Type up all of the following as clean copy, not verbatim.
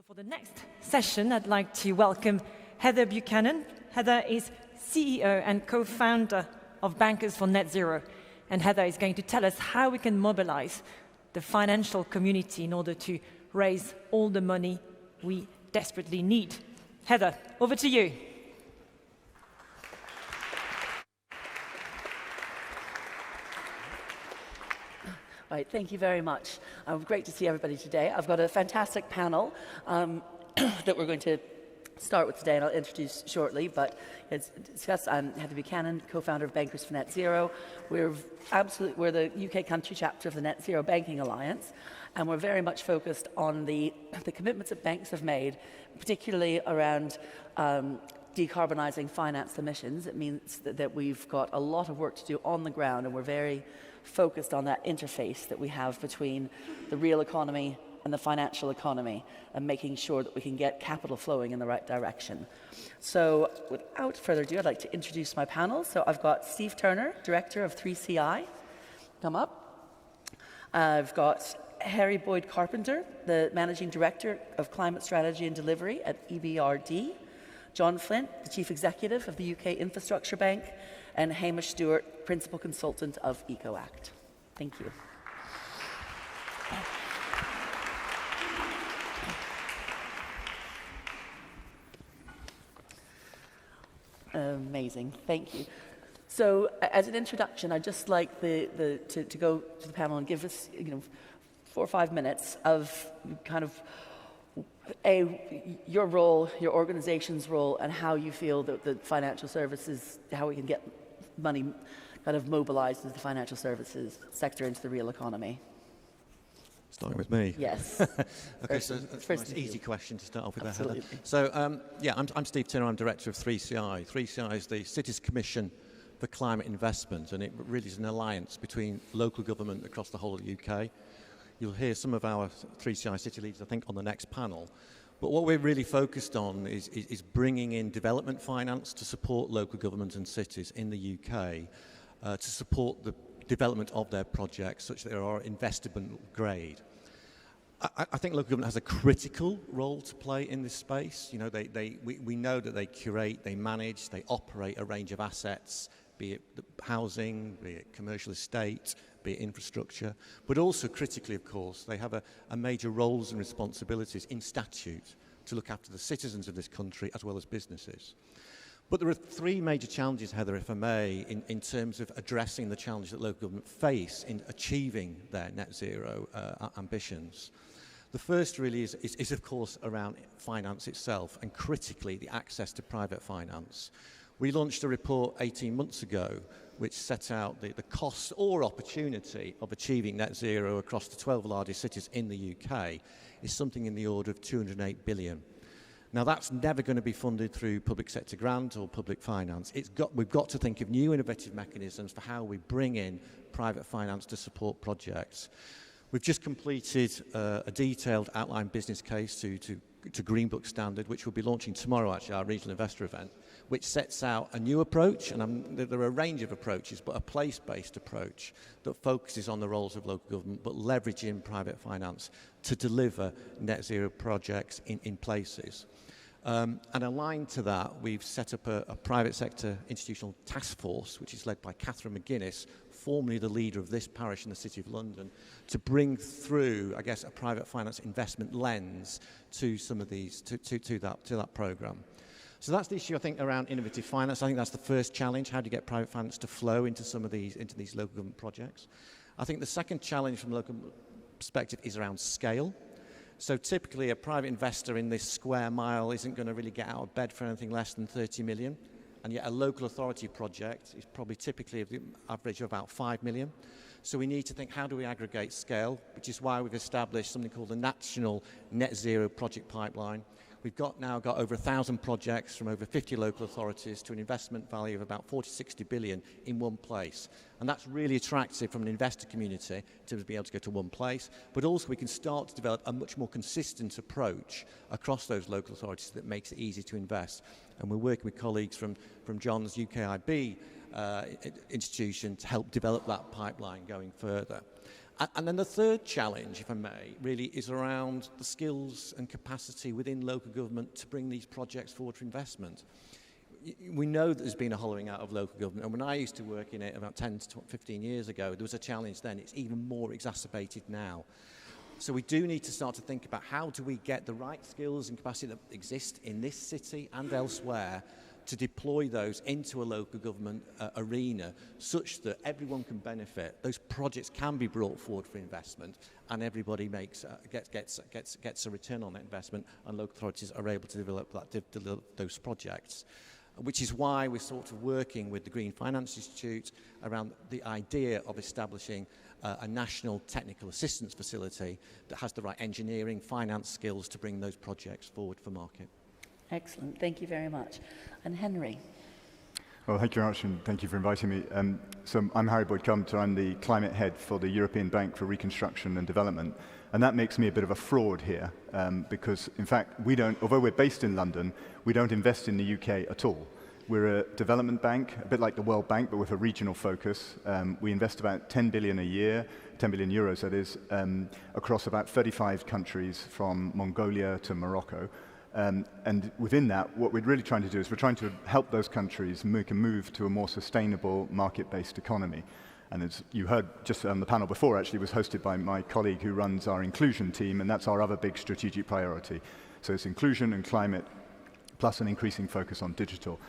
For the next session, I'd like to welcome Heather Buchanan. Heather is CEO and co-founder of Bankers for Net Zero. And Heather is going to tell us how we can mobilize the financial community in order to raise all the money we desperately need. Heather, over to you. Right, thank you very much. Great to see everybody today. I've got a fantastic panel that we're going to start with today, and I'll introduce shortly. But as discussed, I'm Heather Buchanan, co-founder of Bankers for Net Zero. We're the UK country chapter of the Net Zero Banking Alliance, and we're very much focused on the commitments that banks have made, particularly around decarbonising financed emissions. It means that we've got a lot of work to do on the ground, and we're very focused on that interface that we have between the real economy and the financial economy, and making sure that we can get capital flowing in the right direction. So without further ado, I'd like to introduce my panel. So I've got Steve Turner, Director of 3CI. Come up. I've got Harry Boyd Carpenter, the Managing Director of Climate Strategy and Delivery at EBRD. John Flint, the Chief Executive of the UK Infrastructure Bank, and Hamish Stewart, Principal Consultant of EcoAct. Thank you. Amazing, thank you. So, as an introduction, I'd just like to go to the panel and give us, 4 or 5 minutes of kind of your role, your organization's role, and how you feel that the financial services, how we can get money kind of mobilized into the financial services sector into the real economy. Starting with me? Yes. Okay, so that's a nice easy question to start off with. Absolutely. Heather. So, I'm Steve Turner, I'm Director of 3CI. 3CI is the Cities Commission for Climate Investment, and it really is an alliance between local government across the whole of the UK. You'll hear some of our 3CI city leaders, I think, on the next panel. But what we're really focused on is bringing in development finance to support local government and cities in the UK to support the development of their projects such that they are investable grade. I think local government has a critical role to play in this space. We know that they curate, they manage, they operate a range of assets, be it housing, be it commercial estate, be it infrastructure, but also critically, of course, they have a major roles and responsibilities in statute to look after the citizens of this country as well as businesses. But there are 3 major challenges, Heather, if I may, in terms of addressing the challenge that local government face in achieving their net zero ambitions. The first really is of course, around finance itself, and critically, the access to private finance. We launched a report 18 months ago which set out the cost or opportunity of achieving net zero across the 12 largest cities in the UK is something in the order of 208 billion. Now that's never going to be funded through public sector grant or public finance. We've got to think of new innovative mechanisms for how we bring in private finance to support projects. We've just completed a detailed outline business case to Green Book standard, which we'll be launching tomorrow, actually, our regional investor event, which sets out a new approach, and there are a range of approaches, but a place-based approach that focuses on the roles of local government, but leveraging private finance to deliver net zero projects in places. And aligned to that, we've set up a private sector institutional task force, which is led by Catherine McGuinness, formerly the leader of this parish in the City of London, to bring through, I guess, a private finance investment lens to some of these, to that programme. So that's the issue, I think, around innovative finance. I think that's the first challenge. How do you get private finance to flow into these local government projects? I think the second challenge from a local perspective is around scale. So typically a private investor in this square mile isn't going to really get out of bed for anything less than 30 million. And yet a local authority project is probably typically of the average of about 5 million. So we need to think, how do we aggregate scale, which is why we've established something called the National Net Zero Project Pipeline. We've now got over 1,000 projects from over 50 local authorities to an investment value of about 40-60 billion in one place. And that's really attractive from an investor community to be able to go to one place. But also we can start to develop a much more consistent approach across those local authorities that makes it easy to invest. And we're working with colleagues from John's UKIB institution to help develop that pipeline going further. And then the third challenge, if I may, really is around the skills and capacity within local government to bring these projects forward for investment. We know that there's been a hollowing out of local government, and when I used to work in it about 10 to 15 years ago, there was a challenge then. It's even more exacerbated now. So we do need to start to think about how do we get the right skills and capacity that exist in this city and elsewhere to deploy those into a local government arena such that everyone can benefit. Those projects can be brought forward for investment and everybody gets a return on that investment, and local authorities are able to develop those projects. Which is why we're sort of working with the Green Finance Institute around the idea of establishing a national technical assistance facility that has the right engineering, finance skills to bring those projects forward for market. Excellent. Thank you very much. And Henry. Well, thank you very much, and thank you for inviting me. So I'm Harry Boyd-Cumter. I'm the climate head for the European Bank for Reconstruction and Development. And that makes me a bit of a fraud here, because, in fact, although we're based in London, we don't invest in the UK at all. We're a development bank, a bit like the World Bank, but with a regional focus. We invest about 10 billion a year, 10 billion euros that is, across about 35 countries from Mongolia to Morocco. And within that, what we're really trying to do is we're trying to help those countries make a move to a more sustainable market-based economy. And as you heard just on the panel before, actually, was hosted by my colleague who runs our inclusion team, and that's our other big strategic priority. So it's inclusion and climate, plus an increasing focus on digital.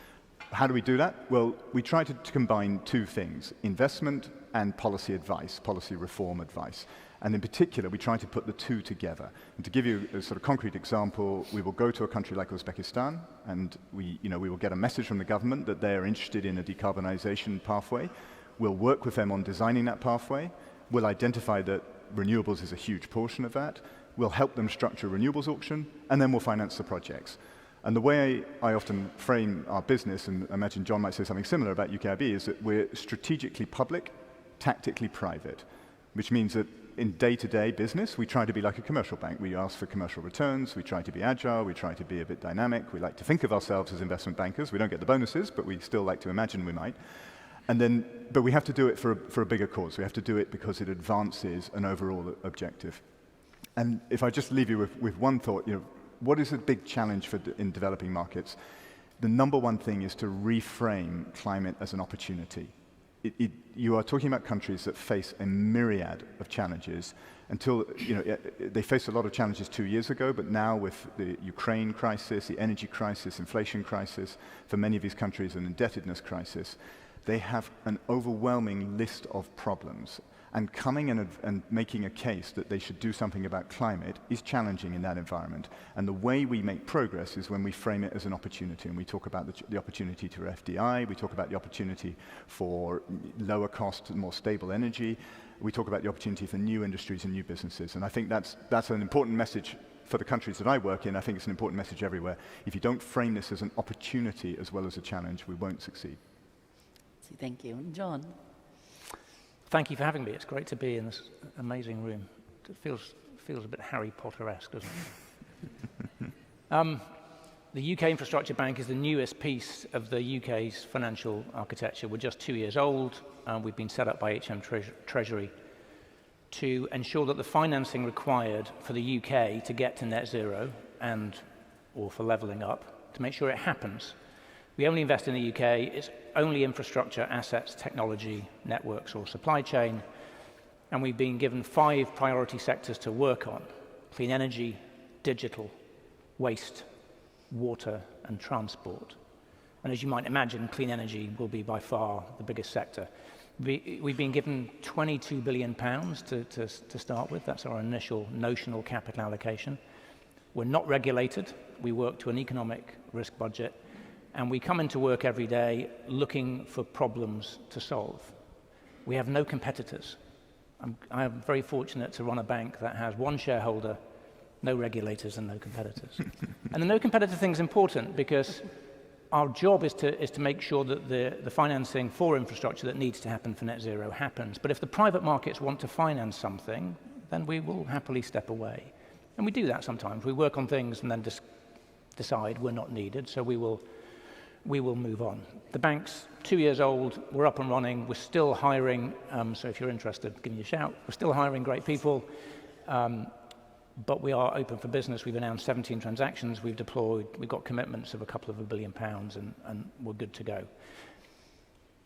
How do we do that? Well, we try to combine two things, investment and policy advice, policy reform advice. And in particular, we try to put the two together. And to give you a sort of concrete example, we will go to a country like Uzbekistan, and we will get a message from the government that they are interested in a decarbonization pathway. We'll work with them on designing that pathway. We'll identify that renewables is a huge portion of that. We'll help them structure a renewables auction, and then we'll finance the projects. And the way I often frame our business, and I imagine John might say something similar about UKIB, is that we're strategically public, tactically private, which means that in day-to-day business, we try to be like a commercial bank. We ask for commercial returns, we try to be agile, we try to be a bit dynamic, we like to think of ourselves as investment bankers. We don't get the bonuses, but we still like to imagine we might. But we have to do it for a bigger cause. We have to do it because it advances an overall objective. And if I just leave you with one thought, what is a big challenge in developing markets? The number one thing is to reframe climate as an opportunity. You are talking about countries that face a myriad of challenges. They faced a lot of challenges 2 years ago, but now with the Ukraine crisis, the energy crisis, inflation crisis, for many of these countries an indebtedness crisis, they have an overwhelming list of problems. And coming in and making a case that they should do something about climate is challenging in that environment. And the way we make progress is when we frame it as an opportunity. And we talk about the opportunity to FDI, we talk about the opportunity for lower cost, more stable energy. We talk about the opportunity for new industries and new businesses. And I think that's an important message for the countries that I work in. I think it's an important message everywhere. If you don't frame this as an opportunity as well as a challenge, we won't succeed. Thank you. And John? Thank you for having me. It's great to be in this amazing room. It feels a bit Harry Potter-esque, doesn't it? The UK Infrastructure Bank is the newest piece of the UK's financial architecture. We're just 2 years old. We've been set up by HM Treasury to ensure that the financing required for the UK to get to net zero or for levelling up, to make sure it happens. We only invest in the UK. It's only infrastructure, assets, technology, networks, or supply chain. And we've been given 5 priority sectors to work on: clean energy, digital, waste, water, and transport. And as you might imagine, clean energy will be by far the biggest sector. We've been given £22 billion to start with. That's our initial notional capital allocation. We're not regulated. We work to an economic risk budget. And we come into work every day looking for problems to solve. We have no competitors. I am very fortunate to run a bank that has one shareholder, no regulators, and no competitors. And the no competitor thing is important because our job is to make sure that the financing for infrastructure that needs to happen for net zero happens. But if the private markets want to finance something, then we will happily step away. And we do that sometimes. We work on things and then decide we're not needed, so we will we will move on. The bank's 2 years old, we're up and running, we're still hiring, so if you're interested, give me a shout. We're still hiring great people, but we are open for business. We've announced 17 transactions, we've deployed, we've got commitments of £2 billion, and we're good to go.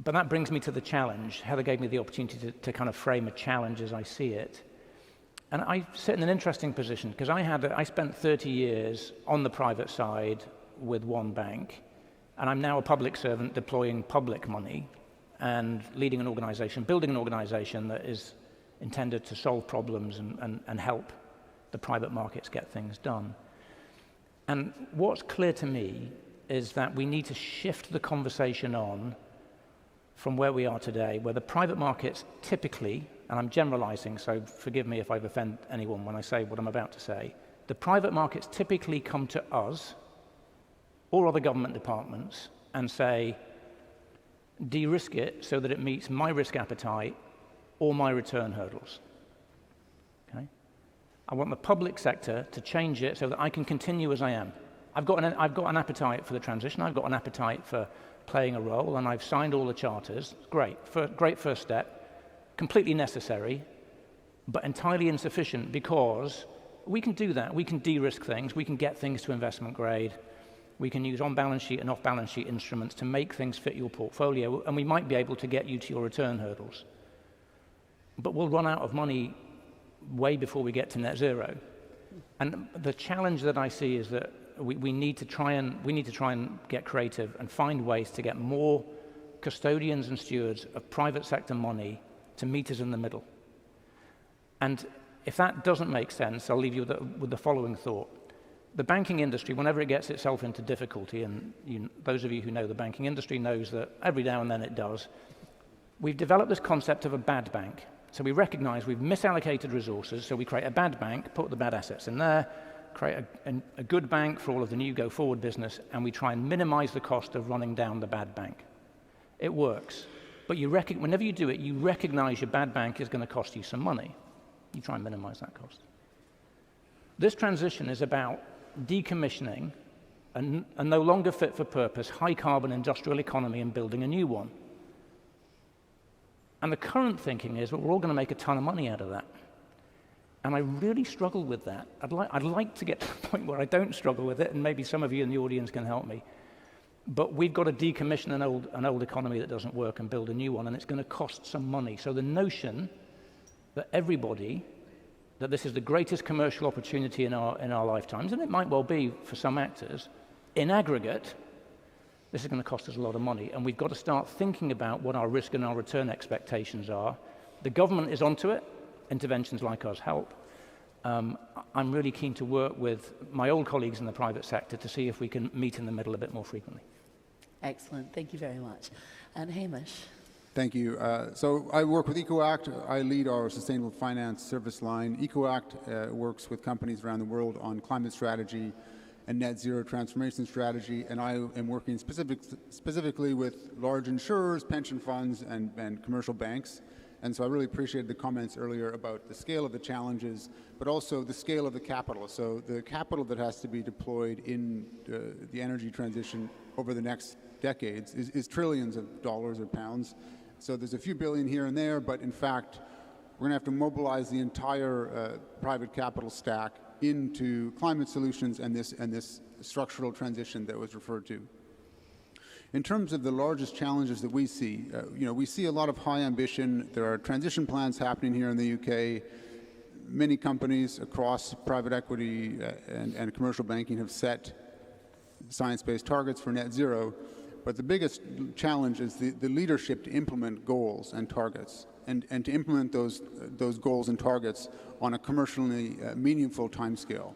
But that brings me to the challenge. Heather gave me the opportunity to kind of frame a challenge as I see it. And I sit in an interesting position, because I spent 30 years on the private side with one bank, and I'm now a public servant deploying public money and leading an organization, building an organization that is intended to solve problems and help the private markets get things done. And what's clear to me is that we need to shift the conversation on from where we are today, where the private markets typically, and I'm generalizing, so forgive me if I've offended anyone when I say what I'm about to say, the private markets typically come to us or other government departments and say, de-risk it so that it meets my risk appetite or my return hurdles. Okay? I want the public sector to change it so that I can continue as I am. I've got an appetite for the transition, I've got an appetite for playing a role, and I've signed all the charters. Great, great first step, completely necessary, but entirely insufficient, because we can do that. We can de-risk things, we can get things to investment grade, we can use on-balance sheet and off-balance sheet instruments to make things fit your portfolio, and we might be able to get you to your return hurdles. But we'll run out of money way before we get to net zero. And the challenge that I see is that we need to try and get creative and find ways to get more custodians and stewards of private sector money to meet us in the middle. And if that doesn't make sense, I'll leave you with the following thought. The banking industry, whenever it gets itself into difficulty, and those of you who know the banking industry knows that every now and then it does, we've developed this concept of a bad bank. So we recognize we've misallocated resources, so we create a bad bank, put the bad assets in there, create a good bank for all of the new go-forward business, and we try and minimize the cost of running down the bad bank. It works. But whenever you do it, you recognize your bad bank is going to cost you some money. You try and minimize that cost. This transition is about decommissioning a no longer fit for purpose, high-carbon industrial economy and building a new one. And the current thinking is, well, we're all going to make a ton of money out of that. And I really struggle with that. I'd like to get to the point where I don't struggle with it, and maybe some of you in the audience can help me. But we've got to decommission an old economy that doesn't work and build a new one, and it's going to cost some money. So the notion that that this is the greatest commercial opportunity in our lifetimes, and it might well be for some actors, in aggregate, this is going to cost us a lot of money, and we've got to start thinking about what our risk and our return expectations are. The government is onto it. Interventions like ours help. I'm really keen to work with my old colleagues in the private sector to see if we can meet in the middle a bit more frequently. Excellent. Thank you very much. And Hamish. Thank you. So I work with EcoAct. I lead our sustainable finance service line. EcoAct works with companies around the world on climate strategy and net zero transformation strategy, and I am working specifically with large insurers, pension funds, and commercial banks. And so I really appreciated the comments earlier about the scale of the challenges, but also the scale of the capital. So the capital that has to be deployed in the energy transition over the next decades is trillions of dollars or pounds. So there's a few billion here and there, but in fact, we're going to have to mobilize the entire private capital stack into climate solutions and this structural transition that was referred to. In terms of the largest challenges that we see, we see a lot of high ambition. There are transition plans happening here in the UK. Many companies across private equity and commercial banking have set science-based targets for net zero. But the biggest challenge is the leadership to implement goals and targets, and to implement those goals and targets on a commercially meaningful timescale.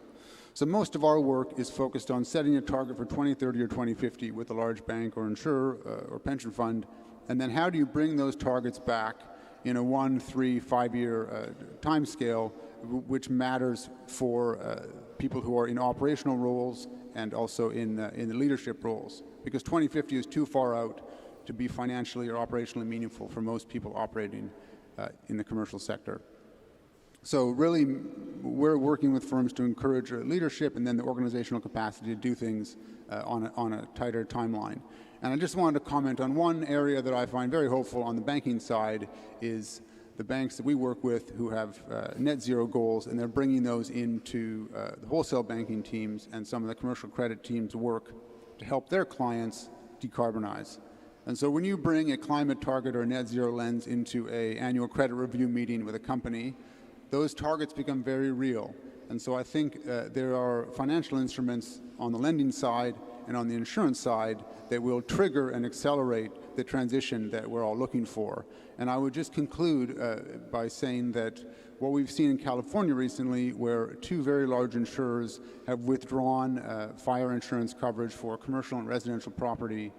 So most of our work is focused on setting a target for 2030 or 2050 with a large bank or insurer or pension fund, and then how do you bring those targets back in a 1, 3, 5-year time scale, which matters for people who are in operational roles and also in the leadership roles, because 2050 is too far out to be financially or operationally meaningful for most people operating in the commercial sector. So really, we're working with firms to encourage leadership and then the organizational capacity to do things on a tighter timeline. And I just wanted to comment on one area that I find very hopeful on the banking side is the banks that we work with who have net zero goals, and they're bringing those into the wholesale banking teams and some of the commercial credit teams' work to help their clients decarbonize. And so when you bring a climate target or a net zero lens into an annual credit review meeting with a company, those targets become very real. And so I think there are financial instruments on the lending side and on the insurance side that will trigger and accelerate the transition that we're all looking for. And I would just conclude by saying that what we've seen in California recently, where two very large insurers have withdrawn fire insurance coverage for commercial and residential property,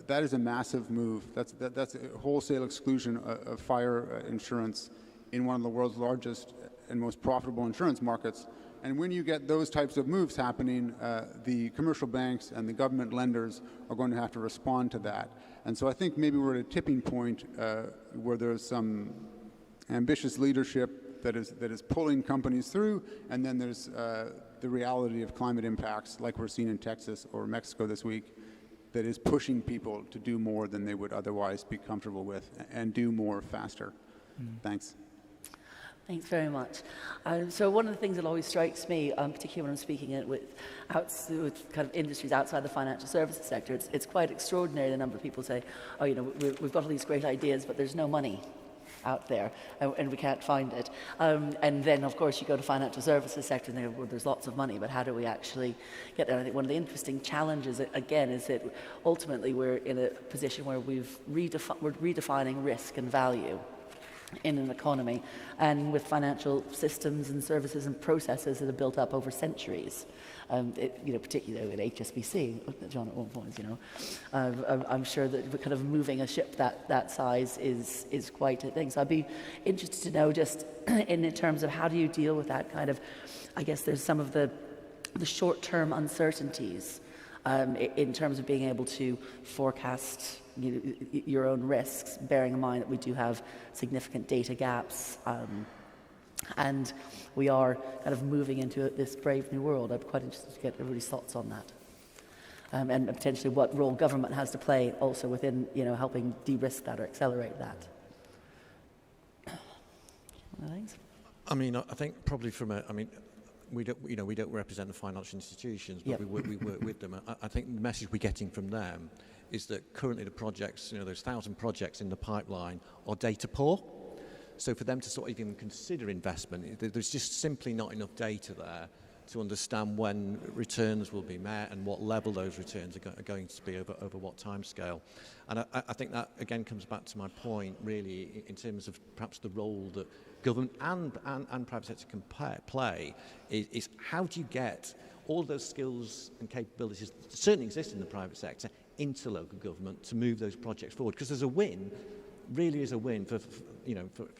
that is a massive move. That's a wholesale exclusion of fire insurance in one of the world's largest and most profitable insurance markets. And when you get those types of moves happening, the commercial banks and the government lenders are going to have to respond to that. And so I think maybe we're at a tipping point where there's some ambitious leadership that is pulling companies through, and then there's the reality of climate impacts like we're seeing in Texas or Mexico this week that is pushing people to do more than they would otherwise be comfortable with and do more faster. Thanks. Thanks very much. So one of the things that always strikes me, particularly when I'm speaking with kind of industries outside the financial services sector, it's quite extraordinary the number of people say, oh, we've got all these great ideas, but there's no money out there, and we can't find it. And then, of course, you go to financial services sector, and there's lots of money, but how do we actually get there? And I think one of the interesting challenges, again, is that ultimately we're in a position where we're redefining risk and value in an economy, and with financial systems and services and processes that have built up over centuries, particularly with HSBC, John, at one point, I'm sure that kind of moving a ship that size is quite a thing. So I'd be interested to know just in terms of how do you deal with that kind of, I guess there's some of the short-term uncertainties in terms of being able to forecast your own risks, bearing in mind that we do have significant data gaps, and we are kind of moving into this brave new world. I'd be quite interested to get everybody's thoughts on that, and potentially what role government has to play also within helping de-risk that or accelerate that. Thanks. I think probably we don't represent the financial institutions, but we work with them. I think the message we're getting from them is that currently the projects, there's 1,000 projects in the pipeline, are data poor. So for them to sort of even consider investment, there's just simply not enough data there to understand when returns will be met and what level those returns are going to be over what time scale. And I think that, again, comes back to my point, really, in terms of perhaps the role that government and private sector can play, is how do you get all those skills and capabilities that certainly exist in the private sector into local government to move those projects forward? Because there's a win, really is a win for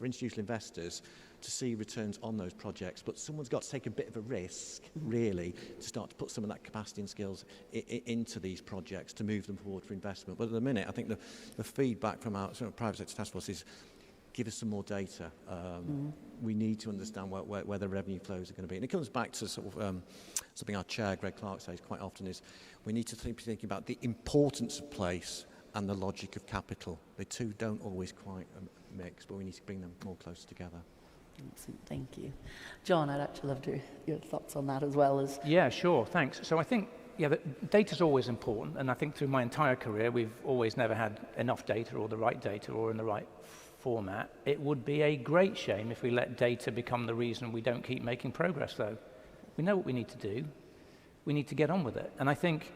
institutional investors to see returns on those projects, but someone's got to take a bit of a risk, really, to start to put some of that capacity and skills into these projects to move them forward for investment. But at the minute, I think the feedback from our private sector task force is, give us some more data. We need to understand where the revenue flows are going to be. And it comes back to sort of something our chair, Greg Clark, says quite often is we need to be thinking about the importance of place and the logic of capital. The two don't always quite mix, but we need to bring them more close together. Thank you. John, I'd actually love to hear your thoughts on that as well as... Yeah, sure, thanks. So I think, data's always important, and I think through my entire career, we've always never had enough data or the right data or in the right format. It would be a great shame if we let data become the reason we don't keep making progress, though. We know what we need to do. We need to get on with it. And I think,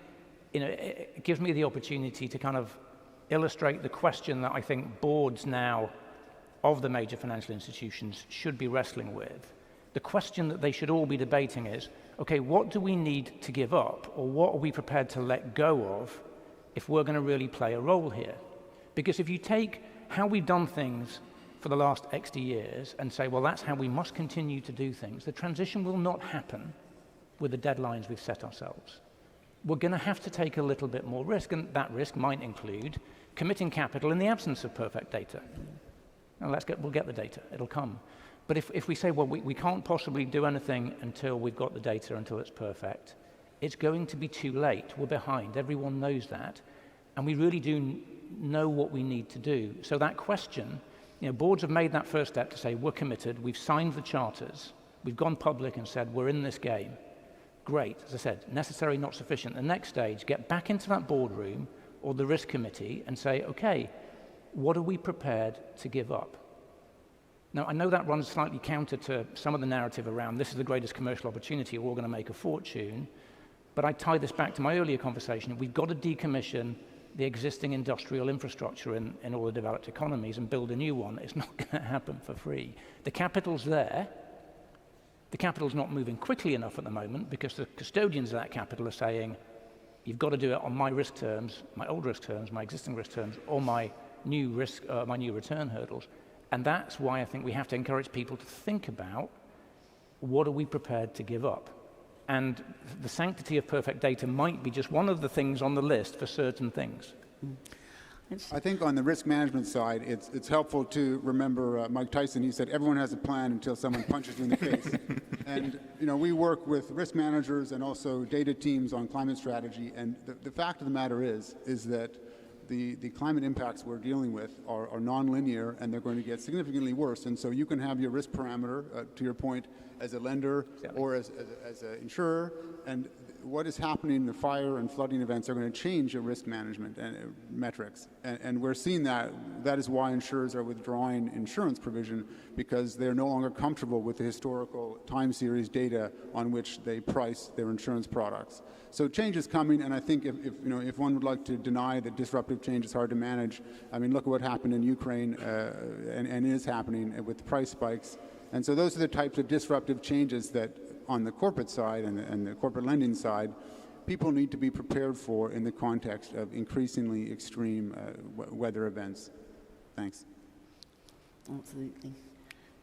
it gives me the opportunity to kind of illustrate the question that I think boards now of the major financial institutions should be wrestling with. The question that they should all be debating is, okay, what do we need to give up, or what are we prepared to let go of if we're going to really play a role here? Because if you take how we've done things for the last X years and say, well, that's how we must continue to do things, the transition will not happen with the deadlines we've set ourselves. We're going to have to take a little bit more risk, and that risk might include committing capital in the absence of perfect data. Now we'll get the data, it'll come. But if we say, well, we can't possibly do anything until we've got the data, until it's perfect, it's going to be too late. We're behind. Everyone knows that. And we really do know what we need to do. So that question, boards have made that first step to say, we're committed, we've signed the charters, we've gone public and said, we're in this game. Great, as I said, necessary, not sufficient. The next stage, get back into that boardroom or the risk committee and say, okay, what are we prepared to give up? Now, I know that runs slightly counter to some of the narrative around this is the greatest commercial opportunity, we're all going to make a fortune, but I tie this back to my earlier conversation. We've got to decommission the existing industrial infrastructure in all the developed economies and build a new one. It's not going to happen for free. The capital's there. The capital's not moving quickly enough at the moment because the custodians of that capital are saying, you've got to do it on my risk terms, my old risk terms, my existing risk terms, or my new return hurdles. And that's why I think we have to encourage people to think about what are we prepared to give up. And the sanctity of perfect data might be just one of the things on the list for certain things. I think on the risk management side, it's helpful to remember Mike Tyson. He said, everyone has a plan until someone punches you in the face. And we work with risk managers and also data teams on climate strategy. And the fact of the matter is that the climate impacts we're dealing with are nonlinear, and they're going to get significantly worse. And so you can have your risk parameter, to your point, as a lender or as an insurer, and what is happening in the fire and flooding events are going to change your risk management and metrics. And we're seeing that. That is why insurers are withdrawing insurance provision, because they're no longer comfortable with the historical time series data on which they price their insurance products. So change is coming, and I think if one would like to deny that disruptive change is hard to manage, I mean, look at what happened in Ukraine and is happening with the price spikes. And so those are the types of disruptive changes that on the corporate side and the corporate lending side, people need to be prepared for in the context of increasingly extreme weather events. Thanks. Absolutely.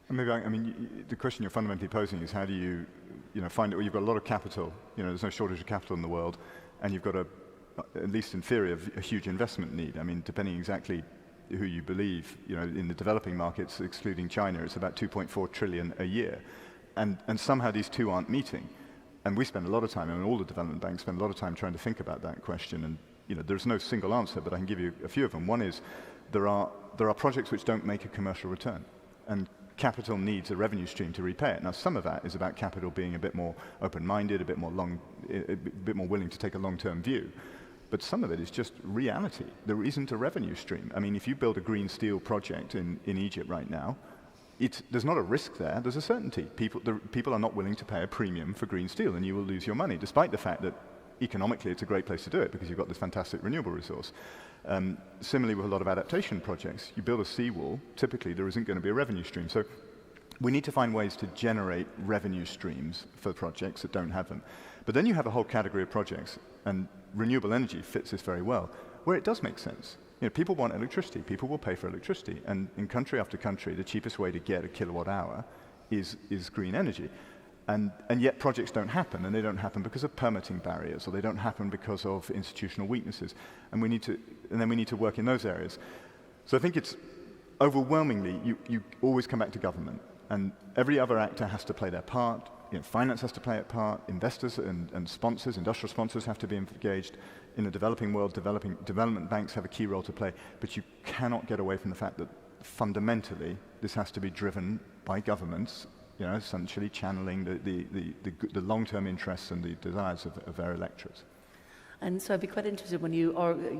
And maybe, the question you're fundamentally posing is how do you, find it? Well, you've got a lot of capital. There's no shortage of capital in the world, and you've got at least in theory, a huge investment need. I mean, depending exactly who you believe, in the developing markets, excluding China, it's about 2.4 trillion a year. And somehow these two aren't meeting. And we spend a lot of time, all the development banks spend a lot of time trying to think about that question. And, there's no single answer, but I can give you a few of them. One is there are projects which don't make a commercial return. And capital needs a revenue stream to repay it. Now, some of that is about capital being a bit more open-minded, a bit more willing to take a long-term view. But some of it is just reality. There isn't a revenue stream. I mean, if you build a green steel project in Egypt right now, there's not a risk there, there's a certainty. People are not willing to pay a premium for green steel, and you will lose your money, despite the fact that economically it's a great place to do it because you've got this fantastic renewable resource. Similarly with a lot of adaptation projects, you build a seawall, typically there isn't going to be a revenue stream. So we need to find ways to generate revenue streams for projects that don't have them. But then you have a whole category of projects, and renewable energy fits this very well, where it does make sense. People want electricity. People will pay for electricity. And in country after country, the cheapest way to get a kilowatt hour is green energy. And yet projects don't happen, and they don't happen because of permitting barriers, or they don't happen because of institutional weaknesses. And then we need to work in those areas. So I think it's overwhelmingly, you always come back to government, and every other actor has to play their part. Finance has to play its part, investors and sponsors, industrial sponsors have to be engaged. In the developing world, development banks have a key role to play, but you cannot get away from the fact that fundamentally this has to be driven by governments, essentially channeling the long-term interests and the desires of their electorates. And so I'd be quite interested when you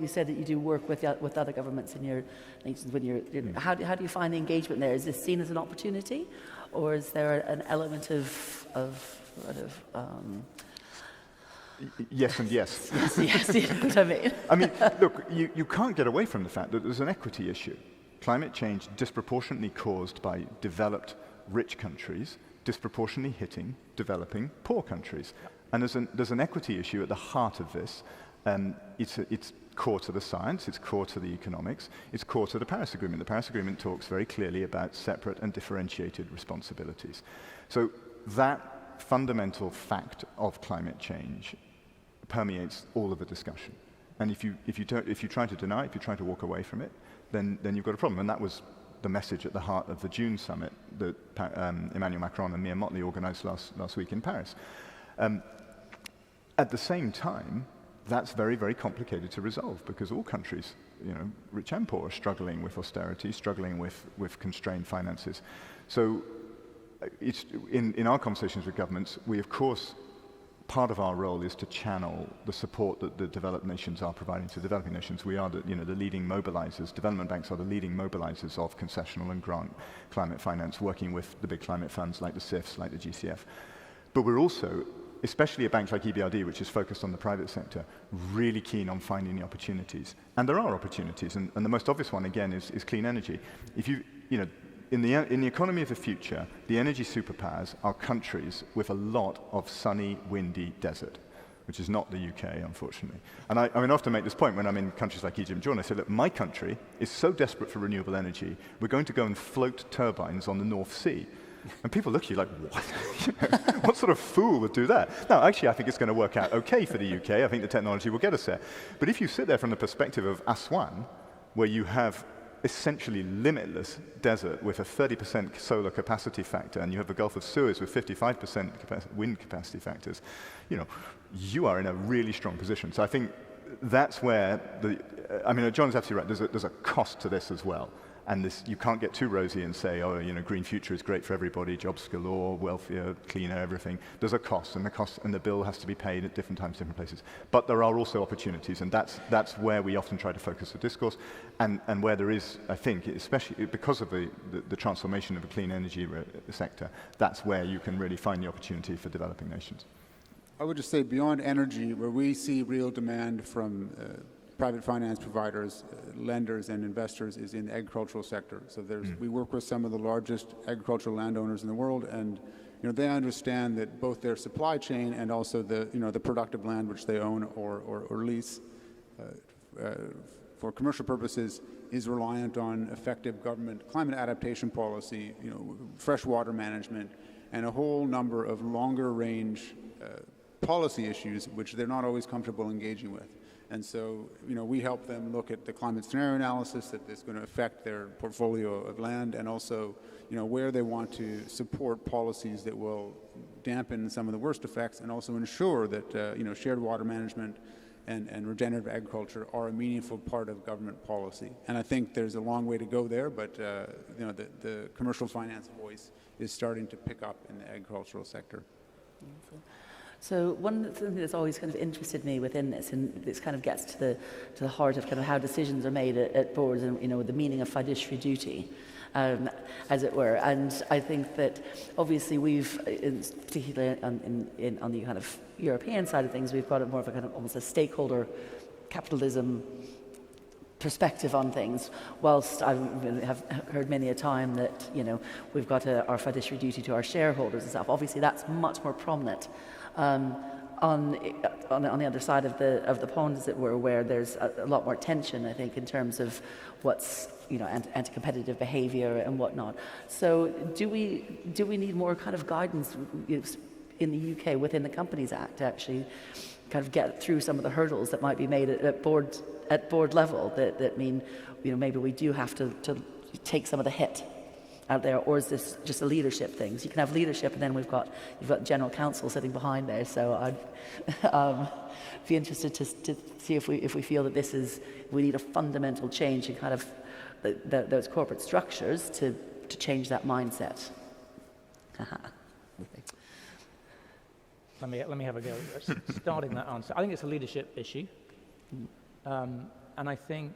said that you do work with other governments in your nations. How do you find the engagement there? Is this seen as an opportunity, or is there an element of Yes and yes. yes, you know what I mean? I mean, look, you can't get away from the fact that there's an equity issue. Climate change disproportionately caused by developed rich countries, disproportionately hitting developing poor countries. And there's an equity issue at the heart of this. It's core to the science, it's core to the economics, it's core to the Paris Agreement. The Paris Agreement talks very clearly about separate and differentiated responsibilities. So that fundamental fact of climate change permeates all of the discussion. And if you try to deny it, if you try to walk away from it, then you've got a problem. And that was the message at the heart of the June summit that Emmanuel Macron and Mia Mottley organized last week in Paris. At the same time, that's very, very complicated to resolve because all countries, rich and poor, are struggling with austerity, struggling with constrained finances. So in our conversations with governments, we of course, part of our role is to channel the support that the developed nations are providing to developing nations. We are the leading mobilizers. Development banks are the leading mobilizers of concessional and grant climate finance, working with the big climate funds like the CIFs, like the GCF. But we're also, especially a bank like EBRD, which is focused on the private sector, really keen on finding the opportunities. And there are opportunities, and the most obvious one, again, is clean energy. If in the economy of the future, the energy superpowers are countries with a lot of sunny, windy desert, which is not the UK, unfortunately. And I often make this point when I'm in countries like Egypt and Jordan. I say, look, my country is so desperate for renewable energy, we're going to go and float turbines on the North Sea. And people look at you like, what? What sort of fool would do that? Now, actually, I think it's going to work out okay for the UK. I think the technology will get us there. But if you sit there from the perspective of Aswan, where you have essentially limitless desert with a 30% solar capacity factor, and you have the Gulf of Suez with 55% wind capacity factors, you are in a really strong position. So I think that's where John's absolutely right. There's a cost to this as well. And you can't get too rosy and say, green future is great for everybody, jobs galore, wealthier, cleaner, everything. There's a cost, and the bill has to be paid at different times, different places. But there are also opportunities, and that's where we often try to focus the discourse, and where there is, I think, especially because of the transformation of the clean energy sector, that's where you can really find the opportunity for developing nations. I would just say beyond energy, where we see real demand from private finance providers, lenders, and investors is in the agricultural sector. So we work with some of the largest agricultural landowners in the world, and they understand that both their supply chain and also the productive land which they own or lease for commercial purposes is reliant on effective government climate adaptation policy, fresh water management, and a whole number of longer range policy issues which they're not always comfortable engaging with. And so, we help them look at the climate scenario analysis that is going to affect their portfolio of land, and also, where they want to support policies that will dampen some of the worst effects, and also ensure that, shared water management and regenerative agriculture are a meaningful part of government policy. And I think there's a long way to go there, but, the commercial finance voice is starting to pick up in the agricultural sector. So one thing that's always kind of interested me within this, and this kind of gets to the heart of kind of how decisions are made at boards, and the meaning of fiduciary duty, as it were. And I think that obviously we've, particularly on the kind of European side of things, we've got more of a kind of almost a stakeholder capitalism perspective on things, whilst I have heard many a time that we've got our fiduciary duty to our shareholders and stuff. Obviously that's much more prominent on the other side of the pond, as it were, where there's a lot more tension, I think, in terms of what's anti-competitive behaviour and whatnot. So do we need more kind of guidance in the UK within the Companies Act to actually kind of get through some of the hurdles that might be made at board level that mean maybe we do have to take some of the hit out there, or is this just a leadership thing? So you can have leadership, and then you've got general counsel sitting behind there. So I'd be interested to see if we feel that we need a fundamental change in kind of those corporate structures to change that mindset. Let me have a go at starting that answer. I think it's a leadership issue, and I think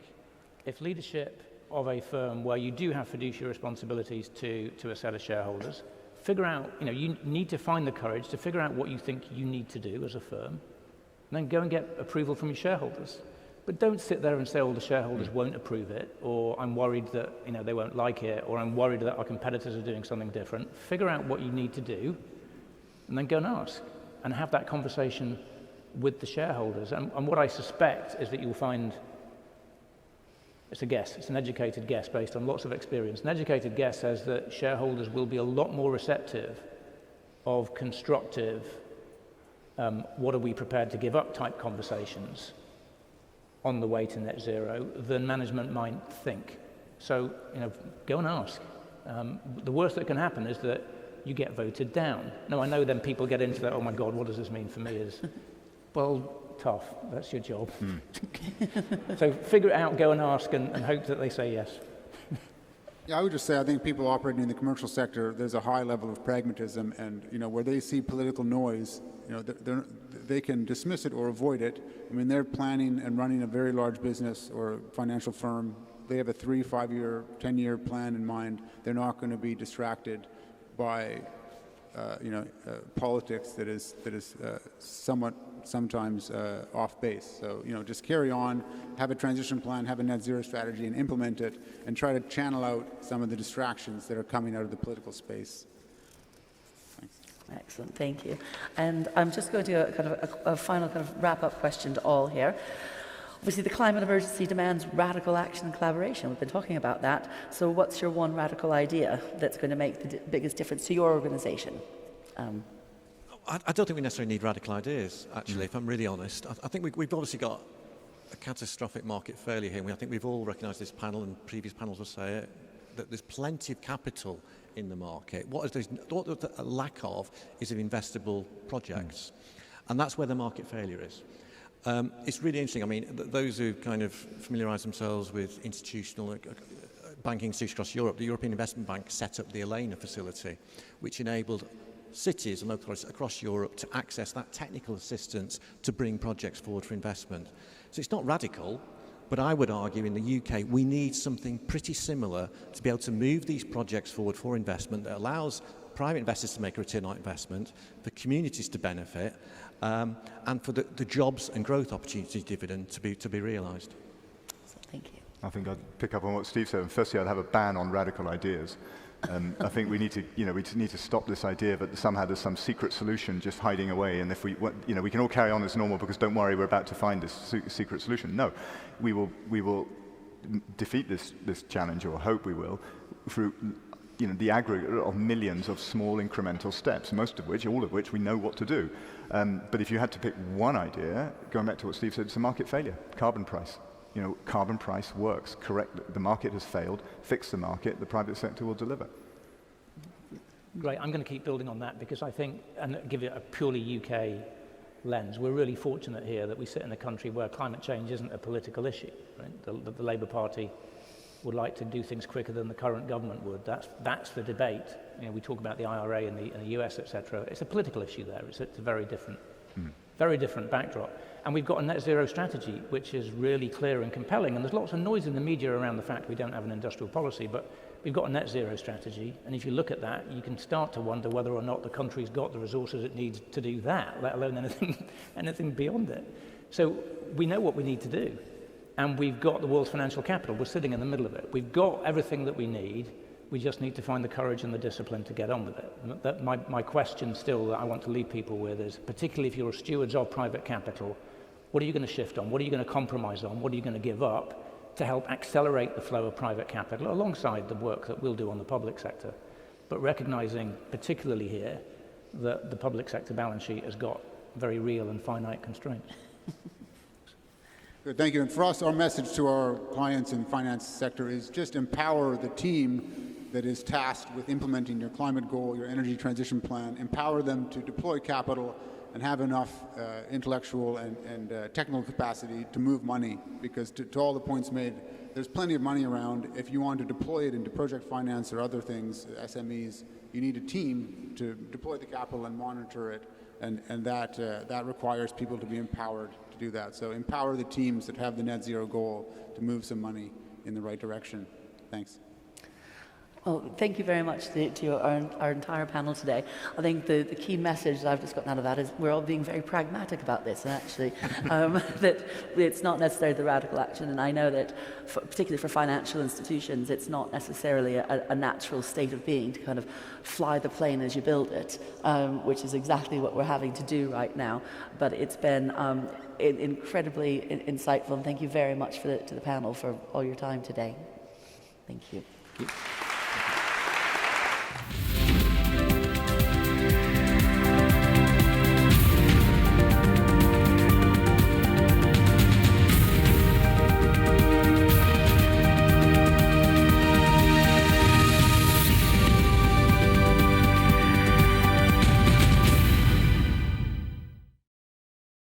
if leadership of a firm where you do have fiduciary responsibilities to a set of shareholders, figure out, you need to find the courage to figure out what you think you need to do as a firm, and then go and get approval from your shareholders. But don't sit there and say, the shareholders won't approve it, or I'm worried that they won't like it, or I'm worried that our competitors are doing something different. Figure out what you need to do, and then go and ask, and have that conversation with the shareholders. And what I suspect is that you'll find, it's a guess, it's an educated guess based on lots of experience. An educated guess says that shareholders will be a lot more receptive of constructive, what are we prepared to give up type conversations on the way to net zero than management might think. So, go and ask. The worst that can happen is that you get voted down. Now, I know then people get into that, oh my God, what does this mean for me? Is, well, tough, that's your job. So figure it out, go and ask, and hope that they say yes. Yeah, I would just say I think people operating in the commercial sector, there's a high level of pragmatism, and where they see political noise, they can dismiss it or avoid it. I mean, they're planning and running a very large business or financial firm. They have a 3, 5-year, 10-year plan in mind. They're not going to be distracted by politics that is sometimes off base. So, just carry on, have a transition plan, have a net zero strategy, and implement it, and try to channel out some of the distractions that are coming out of the political space. Thanks. Excellent, thank you. And I'm just going to kind of a final kind of wrap-up question to all here. Obviously, the climate emergency demands radical action and collaboration. We've been talking about that. So what's your one radical idea that's going to make the biggest difference to your organization? I don't think we necessarily need radical ideas, actually, if I'm really honest. I think we've obviously got a catastrophic market failure here. I think we've all recognised, this panel and previous panels will say it, that there's plenty of capital in the market. What there's a lack of is of investable projects. And that's where the market failure is. It's really interesting. I mean, those who kind of familiarise themselves with institutional banking institutions across Europe, the European Investment Bank set up the ELENA facility, which enabled cities and local authorities across Europe to access that technical assistance to bring projects forward for investment. So it's not radical, but I would argue in the UK we need something pretty similar to be able to move these projects forward for investment that allows private investors to make a return on investment, for communities to benefit, and for the jobs and growth opportunity dividend to be realised. Thank you. I think I'd pick up on what Steve said. And firstly, I'd have a ban on radical ideas. I think we need to stop this idea that somehow there's some secret solution just hiding away, and if we can all carry on as normal because don't worry, we're about to find this secret solution. No, we will defeat this challenge, or hope we will, through the aggregate of millions of small incremental steps, all of which we know what to do. But if you had to pick one idea, going back to what Steve said, it's a market failure. Carbon price. Carbon price works. Correct. The market has failed. Fix the market. The private sector will deliver. Great. I'm going to keep building on that because I think, and give it a purely UK lens, we're really fortunate here that we sit in a country where climate change isn't a political issue. Right? The Labour Party would like to do things quicker than the current government would. That's the debate. We talk about the IRA in the US, etc. It's a political issue there. It's a very different backdrop. And we've got a net zero strategy, which is really clear and compelling. And there's lots of noise in the media around the fact we don't have an industrial policy, but we've got a net zero strategy. And if you look at that, you can start to wonder whether or not the country's got the resources it needs to do that, let alone anything beyond it. So we know what we need to do. And we've got the world's financial capital. We're sitting in the middle of it. We've got everything that we need. We just need to find the courage and the discipline to get on with it. My question still that I want to leave people with is, particularly if you're stewards of private capital, what are you going to shift on? What are you going to compromise on? What are you going to give up to help accelerate the flow of private capital alongside the work that we'll do on the public sector? But recognizing, particularly here, that the public sector balance sheet has got very real and finite constraints. Good, thank you. And for us, our message to our clients in the finance sector is just empower the team that is tasked with implementing your climate goal, your energy transition plan, empower them to deploy capital and have enough intellectual and technical capacity to move money, because to all the points made, there's plenty of money around. If you want to deploy it into project finance or other things, SMEs, you need a team to deploy the capital and monitor it, and that requires people to be empowered to do that. So empower the teams that have the net zero goal to move some money in the right direction. Thanks. Well, thank you very much to our entire panel today. I think the key message that I've just gotten out of that is we're all being very pragmatic about this, and actually that it's not necessarily the radical action. And I know that, particularly for financial institutions, it's not necessarily a natural state of being to kind of fly the plane as you build it, which is exactly what we're having to do right now. But it's been incredibly insightful, and thank you very much to the panel for all your time today. Thank you. Thank you.